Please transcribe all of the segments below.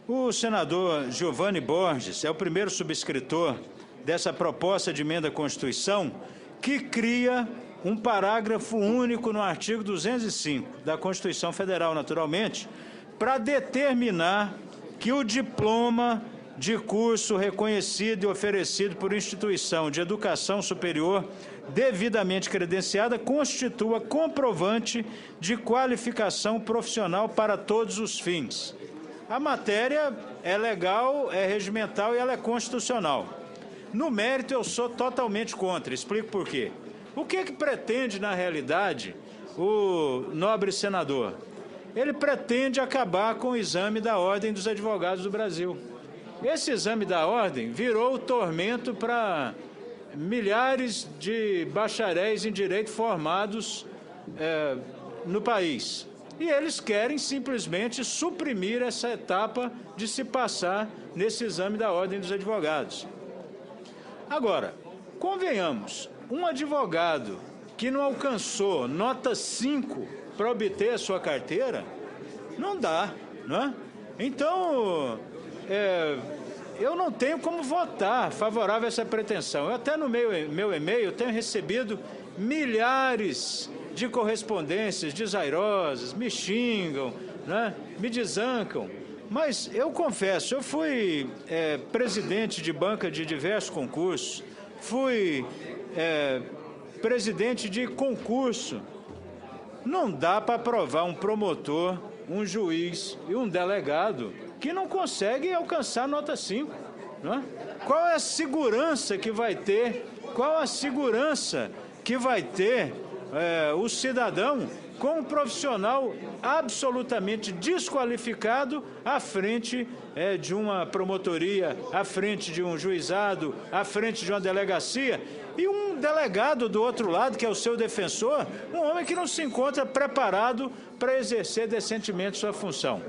O senador Giovanni Borges é o primeiro subscritor dessa proposta de emenda à Constituição que cria um parágrafo único no artigo 205 da Constituição Federal, naturalmente, para determinar que o diploma de curso reconhecido e oferecido por instituição de educação superior devidamente credenciada constitua comprovante de qualificação profissional para todos os fins. A matéria é legal, é regimental e ela é constitucional. No mérito, eu sou totalmente contra. Explico por quê. O que pretende, na realidade, o nobre senador? Ele pretende acabar com o exame da Ordem dos Advogados do Brasil. Esse exame da Ordem virou o tormento para milhares de bacharéis em direito formados no país. E eles querem simplesmente suprimir essa etapa de se passar nesse exame da Ordem dos Advogados. Agora, convenhamos, um advogado que não alcançou nota 5 para obter a sua carteira, não dá, não é? Então, eu não tenho como votar favorável a essa pretensão. Eu até no meu e-mail tenho recebido milhares de correspondências desairosas, me xingam, né? Me desancam. Mas eu confesso, eu fui presidente de banca de diversos concursos, fui presidente de concurso. Não dá para aprovar um promotor, um juiz e um delegado que não consegue alcançar nota 5. Não é? Qual é a segurança que vai ter? Qual a segurança que vai ter o cidadão com um profissional absolutamente desqualificado à frente de uma promotoria, à frente de um juizado, à frente de uma delegacia, e um delegado do outro lado, que é o seu defensor, um homem que não se encontra preparado para exercer decentemente sua função.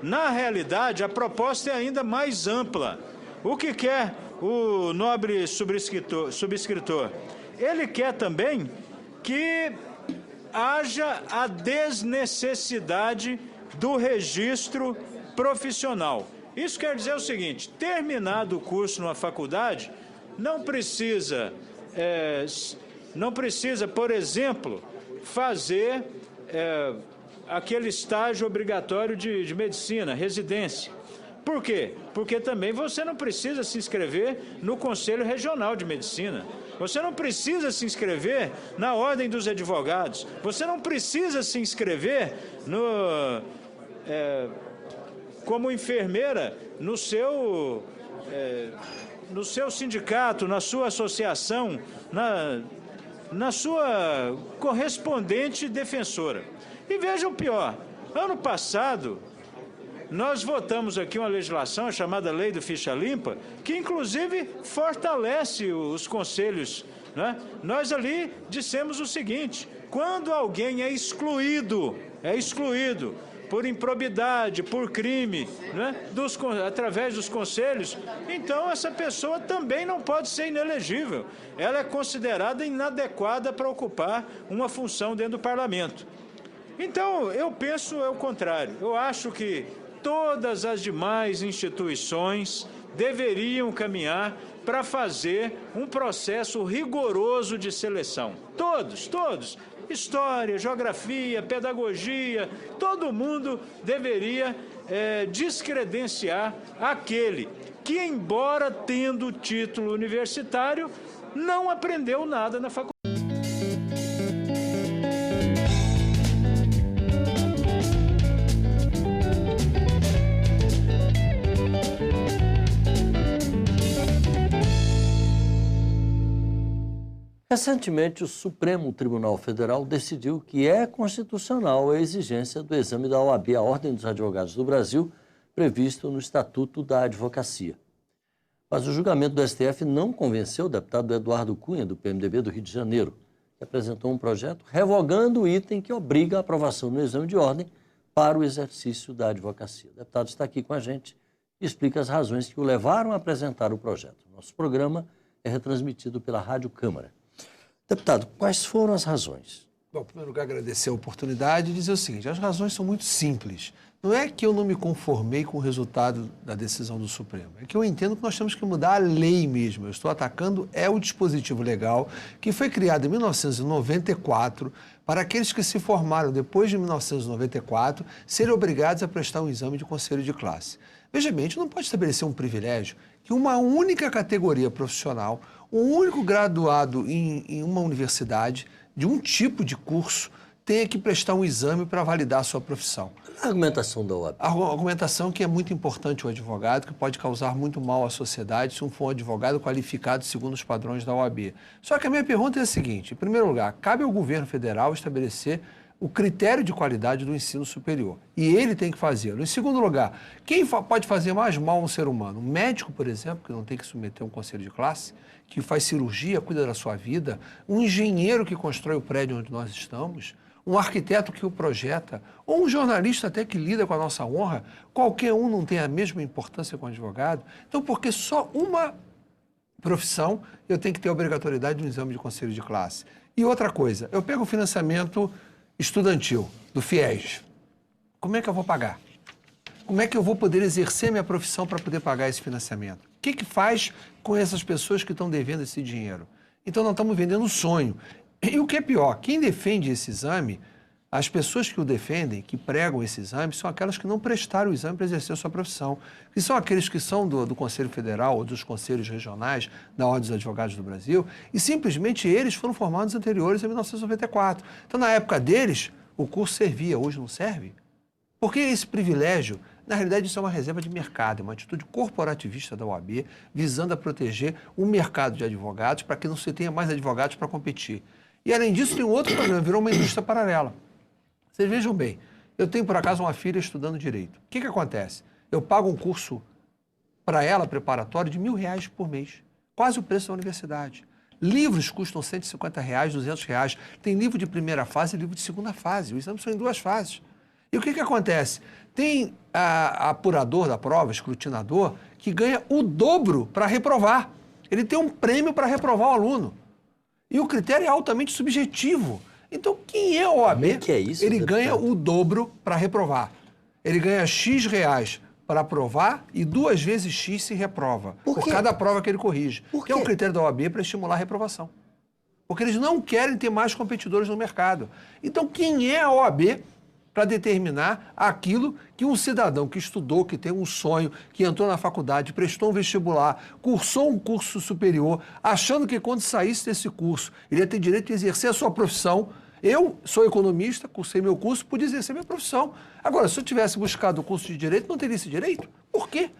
Na realidade, a proposta é ainda mais ampla. O que quer o nobre subscritor? Ele quer também que haja a desnecessidade do registro profissional. Isso quer dizer o seguinte: terminado o curso numa faculdade, não precisa, por exemplo, fazer aquele estágio obrigatório de medicina, residência. Por quê? Porque também você não precisa se inscrever no Conselho Regional de Medicina. Você não precisa se inscrever na Ordem dos Advogados. Você não precisa se inscrever como enfermeira no seu sindicato, na sua associação, na sua correspondente defensora. E veja o pior, ano passado nós votamos aqui uma legislação chamada Lei do Ficha Limpa, que inclusive fortalece os conselhos, né? Nós ali dissemos o seguinte: quando alguém é excluído por improbidade, por crime, né, através dos conselhos, então essa pessoa também não pode ser inelegível. Ela é considerada inadequada para ocupar uma função dentro do parlamento. Então, eu penso o contrário. Eu acho que todas as demais instituições deveriam caminhar para fazer um processo rigoroso de seleção. Todos. História, geografia, pedagogia, todo mundo deveria descredenciar aquele que, embora tendo título universitário, não aprendeu nada na faculdade. Recentemente, o Supremo Tribunal Federal decidiu que é constitucional a exigência do exame da OAB, a Ordem dos Advogados do Brasil, previsto no Estatuto da Advocacia. Mas o julgamento do STF não convenceu o deputado Eduardo Cunha, do PMDB do Rio de Janeiro, que apresentou um projeto revogando o item que obriga a aprovação no exame de ordem para o exercício da advocacia. O deputado está aqui com a gente e explica as razões que o levaram a apresentar o projeto. Nosso programa é retransmitido pela Rádio Câmara. Deputado, quais foram as razões? Bom, em primeiro lugar, agradecer a oportunidade e dizer o seguinte: as razões são muito simples. Não é que eu não me conformei com o resultado da decisão do Supremo. É que eu entendo que nós temos que mudar a lei mesmo. Eu estou atacando o dispositivo legal que foi criado em 1994 para aqueles que se formaram depois de 1994 serem obrigados a prestar um exame de conselho de classe. Veja bem, a gente não pode estabelecer um privilégio que uma única categoria profissional, um único graduado em uma universidade, de um tipo de curso, tenha que prestar um exame para validar a sua profissão. A argumentação da OAB. A argumentação que é muito importante o advogado, que pode causar muito mal à sociedade se não for um advogado qualificado segundo os padrões da OAB. Só que a minha pergunta é a seguinte: em primeiro lugar, cabe ao governo federal estabelecer o critério de qualidade do ensino superior. E ele tem que fazê-lo. Em segundo lugar, quem pode fazer mais mal a um ser humano? Um médico, por exemplo, que não tem que submeter a um conselho de classe, que faz cirurgia, cuida da sua vida, um engenheiro que constrói o prédio onde nós estamos, um arquiteto que o projeta, ou um jornalista até que lida com a nossa honra, qualquer um não tem a mesma importância com o advogado. Então, porque só uma profissão eu tenho que ter a obrigatoriedade de um exame de conselho de classe. E outra coisa, eu pego o financiamento estudantil, do FIES. Como é que eu vou pagar? Como é que eu vou poder exercer minha profissão para poder pagar esse financiamento? O que faz com essas pessoas que estão devendo esse dinheiro? Então, nós estamos vendendo um sonho. E o que é pior, quem defende esse exame, as pessoas que o defendem, que pregam esse exame, são aquelas que não prestaram o exame para exercer a sua profissão. Que são aqueles que são do Conselho Federal ou dos conselhos regionais da Ordem dos Advogados do Brasil, e simplesmente eles foram formados anteriores a 1994. Então, na época deles, o curso servia, hoje não serve. Por que esse privilégio? Na realidade, isso é uma reserva de mercado, é uma atitude corporativista da OAB, visando a proteger o mercado de advogados para que não se tenha mais advogados para competir. E, além disso, tem um outro problema, virou uma indústria paralela. Vocês vejam bem, eu tenho, por acaso, uma filha estudando Direito. O que acontece? Eu pago um curso para ela, preparatório, de R$1.000 por mês, quase o preço da universidade. Livros custam R$150, R$200. Tem livro de primeira fase e livro de segunda fase. O exame são em 2 fases. E o que acontece? Tem apurador da prova, escrutinador, que ganha o dobro para reprovar. Ele tem um prêmio para reprovar o aluno. E o critério é altamente subjetivo. Então, quem é o OAB? Que é isso, ele deputado? ganha o dobro para reprovar. Ele ganha X reais para aprovar e 2 vezes X se reprova. Por cada prova que ele corrige. Que é um critério da OAB para estimular a reprovação. Porque eles não querem ter mais competidores no mercado. Então, quem é a OAB para determinar aquilo que um cidadão que estudou, que tem um sonho, que entrou na faculdade, prestou um vestibular, cursou um curso superior, achando que quando saísse desse curso, ele ia ter direito de exercer a sua profissão. Eu sou economista, cursei meu curso, pude exercer minha profissão. Agora, se eu tivesse buscado o curso de Direito, não teria esse direito? Por quê?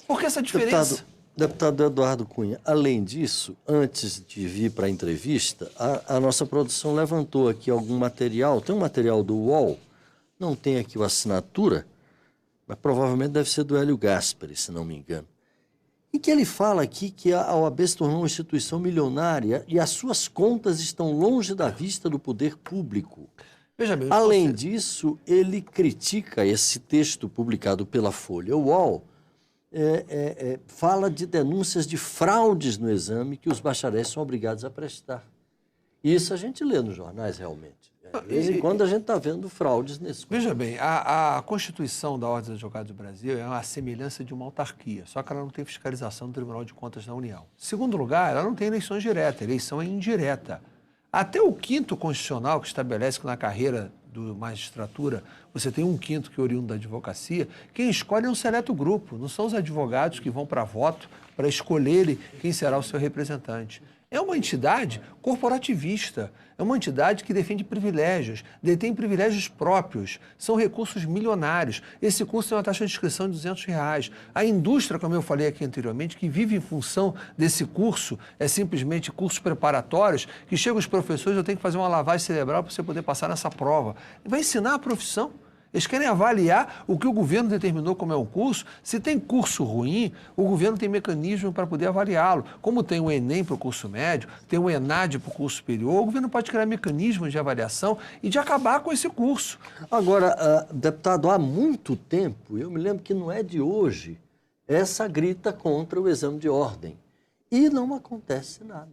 Por que essa diferença? Deputado Eduardo Cunha, além disso, antes de vir para a entrevista, a nossa produção levantou aqui algum material, tem um material do UOL, não tem aqui a assinatura, mas provavelmente deve ser do Hélio Gaspari, se não me engano. Em que ele fala aqui que a OAB se tornou uma instituição milionária e as suas contas estão longe da vista do poder público. Veja bem, além disso, ele critica esse texto publicado pela Folha. O UOL fala de denúncias de fraudes no exame que os bacharéis são obrigados a prestar. Isso a gente lê nos jornais realmente. De vez em quando a gente está vendo fraudes nesse curso. Veja bem, a Constituição da Ordem dos Advogados do Brasil é uma semelhança de uma autarquia, só que ela não tem fiscalização do Tribunal de Contas da União. Segundo lugar, ela não tem eleições diretas, a eleição é indireta. Até o 5º Constitucional, que estabelece que na carreira do magistratura você tem 1/5 que é oriundo da advocacia, quem escolhe é um seleto grupo, não são os advogados que vão para voto para escolherem quem será o seu representante. É uma entidade corporativista, é uma entidade que defende privilégios, detém privilégios próprios, são recursos milionários. Esse curso tem uma taxa de inscrição de R$200. A indústria, como eu falei aqui anteriormente, que vive em função desse curso, é simplesmente cursos preparatórios, que chegam os professores, eu tenho que fazer uma lavagem cerebral para você poder passar nessa prova. Vai ensinar a profissão. Eles querem avaliar o que o governo determinou como é um curso. Se tem curso ruim, o governo tem mecanismo para poder avaliá-lo. Como tem o Enem para o curso médio, tem o ENAD para o curso superior, o governo pode criar mecanismos de avaliação e de acabar com esse curso. Agora, deputado, há muito tempo, eu me lembro que não é de hoje, essa grita contra o exame de ordem. E não acontece nada.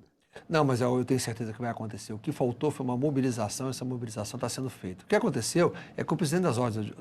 Não, mas eu tenho certeza que vai acontecer. O que faltou foi uma mobilização, essa mobilização está sendo feita. O que aconteceu é que o presidente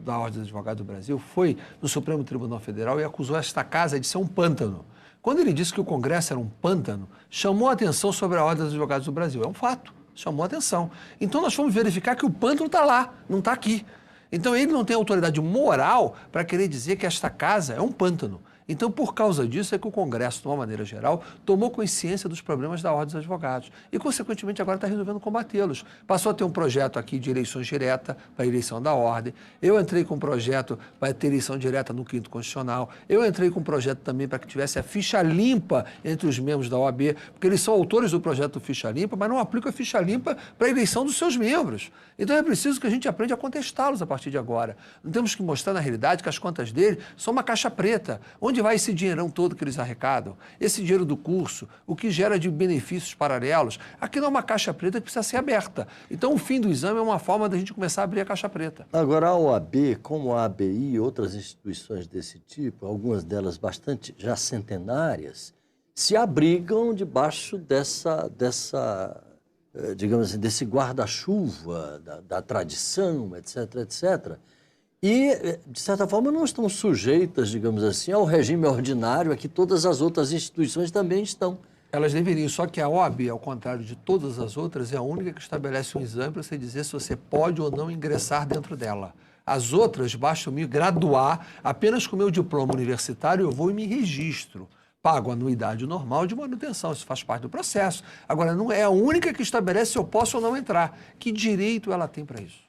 da Ordem dos Advogados do Brasil foi no Supremo Tribunal Federal e acusou esta casa de ser um pântano. Quando ele disse que o Congresso era um pântano, chamou a atenção sobre a Ordem dos Advogados do Brasil. É um fato, chamou a atenção. Então nós fomos verificar que o pântano está lá, não está aqui. Então ele não tem autoridade moral para querer dizer que esta casa é um pântano. Então, por causa disso, é que o Congresso, de uma maneira geral, tomou consciência dos problemas da Ordem dos Advogados e, consequentemente, agora está resolvendo combatê-los. Passou a ter um projeto aqui de eleições direta para a eleição da Ordem. Eu entrei com um projeto para ter eleição direta no 5º Constitucional. Eu entrei com um projeto também para que tivesse a ficha limpa entre os membros da OAB, porque eles são autores do projeto Ficha Limpa, mas não aplicam a ficha limpa para a eleição dos seus membros. Então, é preciso que a gente aprenda a contestá-los a partir de agora. Não temos que mostrar, na realidade, que as contas deles são uma caixa preta, onde vai esse dinheirão todo que eles arrecadam? Esse dinheiro do curso, o que gera de benefícios paralelos? Aqui não é uma caixa preta que precisa ser aberta. Então, o fim do exame é uma forma da gente começar a abrir a caixa preta. Agora, a OAB, como a ABI e outras instituições desse tipo, algumas delas bastante já centenárias, se abrigam debaixo digamos assim, desse guarda-chuva da tradição, etc., etc., e, de certa forma, não estão sujeitas, digamos assim, ao regime ordinário a que todas as outras instituições também estão. Elas deveriam, só que a OAB, ao contrário de todas as outras, é a única que estabelece um exame para você dizer se você pode ou não ingressar dentro dela. As outras, basta eu me graduar, apenas com o meu diploma universitário eu vou e me registro. Pago anuidade normal de manutenção, isso faz parte do processo. Agora, não é a única que estabelece se eu posso ou não entrar. Que direito ela tem para isso?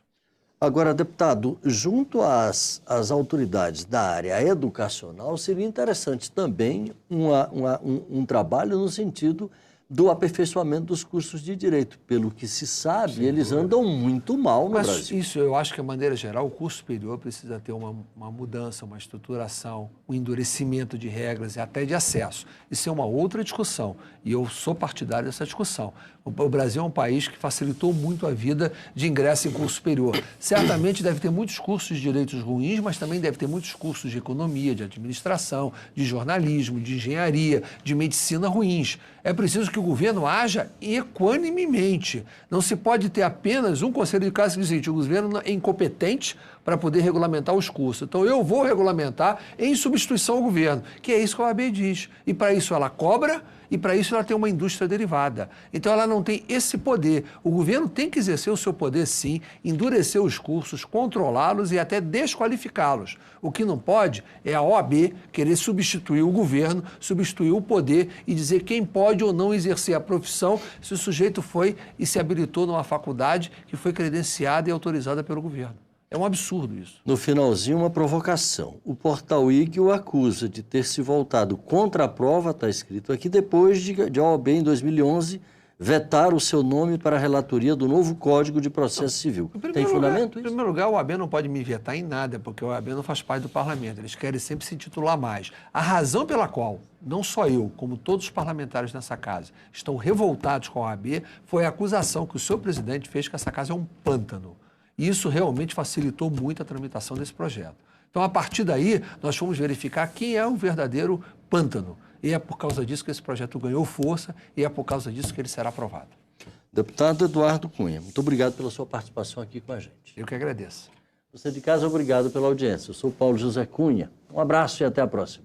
Agora, deputado, junto às autoridades da área educacional, seria interessante também um trabalho no sentido do aperfeiçoamento dos cursos de direito. Pelo que se sabe, eles andam muito mal no Brasil. Isso, eu acho que, de maneira geral, o curso superior precisa ter uma mudança, uma estruturação, um endurecimento de regras e até de acesso. Isso é uma outra discussão, e eu sou partidário dessa discussão. O Brasil é um país que facilitou muito a vida de ingresso em curso superior. Certamente deve ter muitos cursos de direitos ruins, mas também deve ter muitos cursos de economia, de administração, de jornalismo, de engenharia, de medicina ruins. É preciso que o governo haja equanimemente. Não se pode ter apenas um conselho de classe que diz que o governo é incompetente para poder regulamentar os cursos. Então, eu vou regulamentar em substituição ao governo, que é isso que a OAB diz. E para isso ela cobra, e para isso ela tem uma indústria derivada. Então ela não tem esse poder. O governo tem que exercer o seu poder, sim, endurecer os cursos, controlá-los e até desqualificá-los. O que não pode é a OAB querer substituir o governo, substituir o poder e dizer quem pode ou não exercer a profissão se o sujeito foi e se habilitou numa faculdade que foi credenciada e autorizada pelo governo. É um absurdo isso. No finalzinho, uma provocação. O portal IG o acusa de ter se voltado contra a prova, está escrito aqui, depois de a OAB, em 2011, vetar o seu nome para a relatoria do novo Código de Processo Civil. Tem fundamento isso? Em primeiro lugar, o OAB não pode me vetar em nada, porque o OAB não faz parte do parlamento. Eles querem sempre se titular mais. A razão pela qual, não só eu, como todos os parlamentares nessa casa, estão revoltados com a OAB, foi a acusação que o seu presidente fez que essa casa é um pântano. E isso realmente facilitou muito a tramitação desse projeto. Então, a partir daí, nós fomos verificar quem é o verdadeiro pântano. E é por causa disso que esse projeto ganhou força e é por causa disso que ele será aprovado. Deputado Eduardo Cunha, muito obrigado pela sua participação aqui com a gente. Eu que agradeço. Você de casa, obrigado pela audiência. Eu sou Paulo José Cunha. Um abraço e até a próxima.